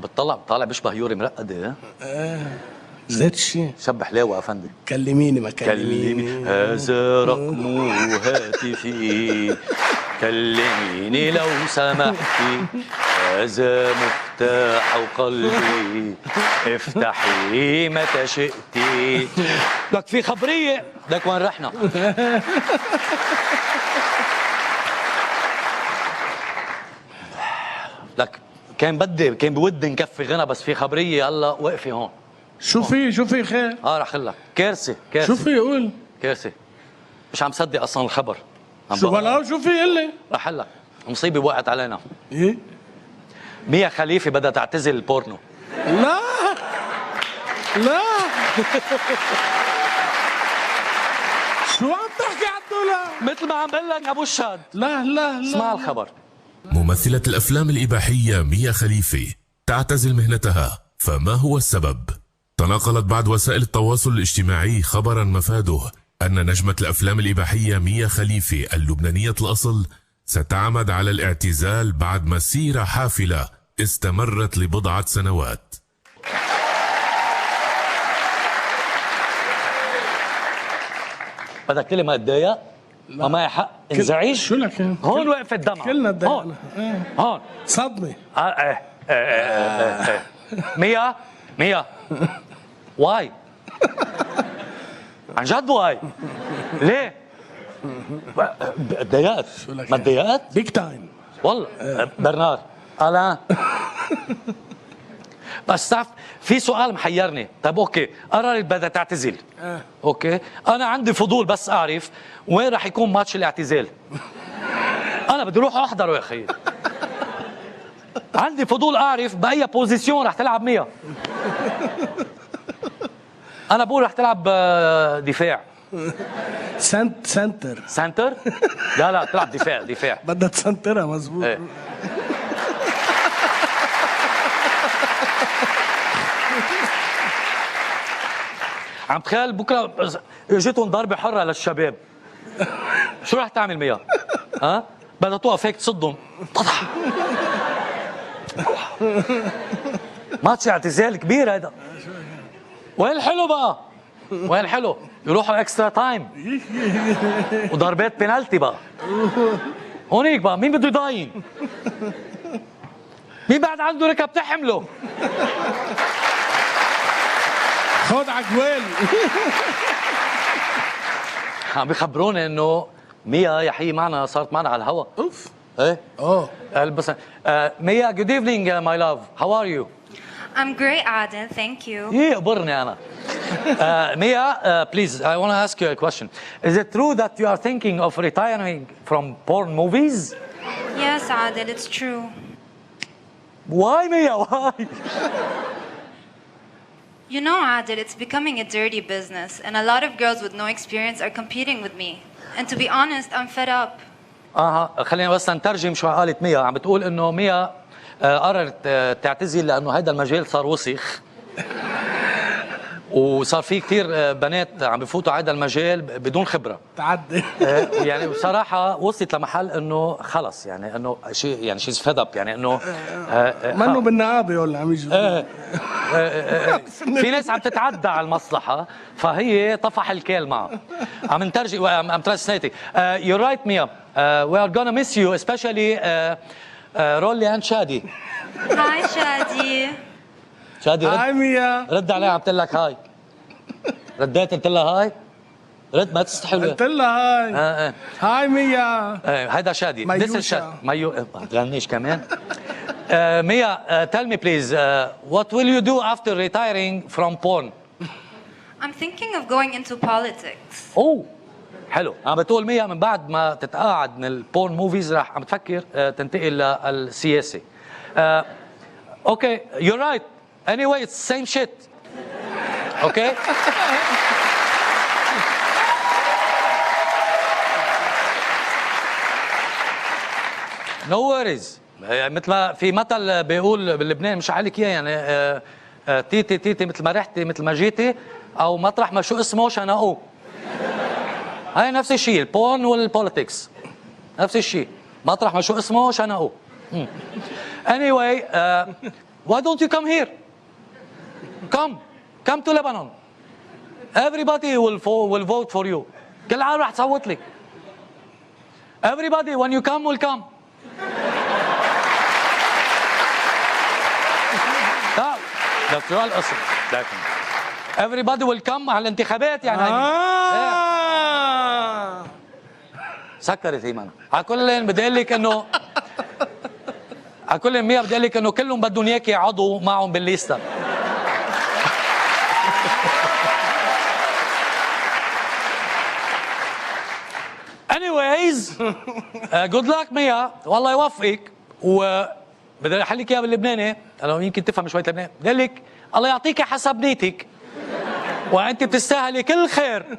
بتطلع بيشبه يوري مرقدة. زيت شيء شبه حلاوة افندي. كلميني ما كلميني. هذا رقم هاتفي كلميني لو سمحتي، هذا مفتاح قلبي افتحي متى شئتي. لك في خبرية. لك وين رحنا؟ لك كان بودي نكفي غنى، بس في خبرية هلا وقفي هون. شو في خير؟ رح لك كارثة. شو في قول؟ كارثة. مش عم صدق اصلا الخبر. شو بلا شو في قلي؟ رح لك مصيبة وقعت علينا. ايه؟ ميا خليفة بدها تعتزل البورنو. لا شو عم تحكي عالدولار؟ مثل ما عم بقول لك ابو الشهد. لا اسمع الخبر. ممثلة الأفلام الإباحية ميا خليفة تعتزل مهنتها، فما هو السبب؟ تناقلت بعض وسائل التواصل الاجتماعي خبرا مفاده أن نجمة الأفلام الإباحية ميا خليفة اللبنانية الأصل ستعمد على الاعتزال بعد مسيرة حافلة استمرت لبضعة سنوات. بدك تقلي ما اتضايق؟ ما معي حق انزعج؟ شو لك؟ هون وقفت الدمعة. كلنا تضايقنا. هون صدمة. ميا واي عن جد واي ليه؟ تضايقت؟ ما تضايقت؟ بيج تايم والله. برنار الان بس تعرف في سؤال محيرني. طيب اوكي قررت بدها تعتزل. اوكي انا عندي فضول بس اعرف وين رح يكون ماتش الاعتزال. انا بدي اروح احضره يا اخي. عندي فضول اعرف باي بوزيسيون رح تلعب ميا. انا بقول رح تلعب دفاع. سنتر؟ لا تلعب دفاع. بدها تسنترها مزبوط. ايه. عم تخيل بكره اجتهم ضربه حره للشباب، شو رح تعمل ميا؟ بدها توقف هيك تصدهم. ماتش اعتزال كبير هيدا. وين الحلو بقى؟ وين الحلو؟ يروحوا اكسترا تايم وضربات بينالتي بقى. هونيك بقى مين بده يضاين؟ مين بعد عنده ركب تحمله؟ خد عجوال. عم بيخبروني انه ميا يحيي معنا صارت معنا على الهواء. اوف. ايه؟ بس ميا good evening my love. How are you? I'm great, Adel. Thank you. يقبرني انا. Mia, please, I want to ask you a question. Is it true that you are thinking of retiring from porn movies? Yes, Adel, it's true. Why, Mia? Why? You know, Adel, it's becoming a dirty business, and a lot of girls with no experience are competing with me. And to be honest, I'm fed up. خلينا بس نترجم شو قالت ميا. عم بتقول انه ميا قررت تعتزل لانه هذا المجال صار وسخ. وصار في كثير بنات عم بفوتوا على هذا المجال بدون خبره. تعدي. يعني بصراحه وصلت لمحل انه خلص، يعني انه شيء، يعني شيز فيد اب، يعني انه منه بالنقابه ولا عم يجي. في ناس عم تتعدى على المصلحه، فهي طفح الكيل معها. عم نترجم. I'm translating. You're right, Mia. We are gonna miss you, especially رولي and شادي. Hi, Shadi. شادي هاي ميا. رد عليها. عم تقول لك هاي. رديت قلت لها هاي. رد ما تستحي. قلت لها هاي. هاي ميا. هيدا شادي. ميوشا. This is شادي. ما تغنيش كمان. Mia, tell me please, what will you do after retiring from porn? I'm thinking of going into politics. اوه حلو. عم بتقول ميا من بعد ما تتقاعد من البورن موفيز راح عم تفكر تنتقل للسياسه. اوكي you're right. Anyway, it's the same shit. Okay? No worries. مثل ما في مثل بيقول بلبنان، مش عليك اياه، يعني تيتي مثل ما رحتي مثل ما جيتي، او مطرح ما شو اسمه شنقوه. هاي نفس الشيء، البورن والبوليتكس نفس الشيء، مطرح ما شو اسمه شنقوه. Anyway, Why don't you come here? Come to Lebanon. Everybody will vote for you. كل العالم رح تصوت لك. Everybody when you come will come. لا شو هالقصة؟ لكن everybody will come على الانتخابات يعني. سكرت ايمانا. على كل بدي اقول لك انه على كل مية بدي اقول لك انه كلهم بدهم اياكي عضو معهم بالليستا. anyways good luck ميا والله يوفقك. وبدي احكي لك اياها باللبناني لو يمكن تفهم شوي لبناني. بدي اقول لك الله يعطيك حسب نيتك وانت بتستاهلي كل خير.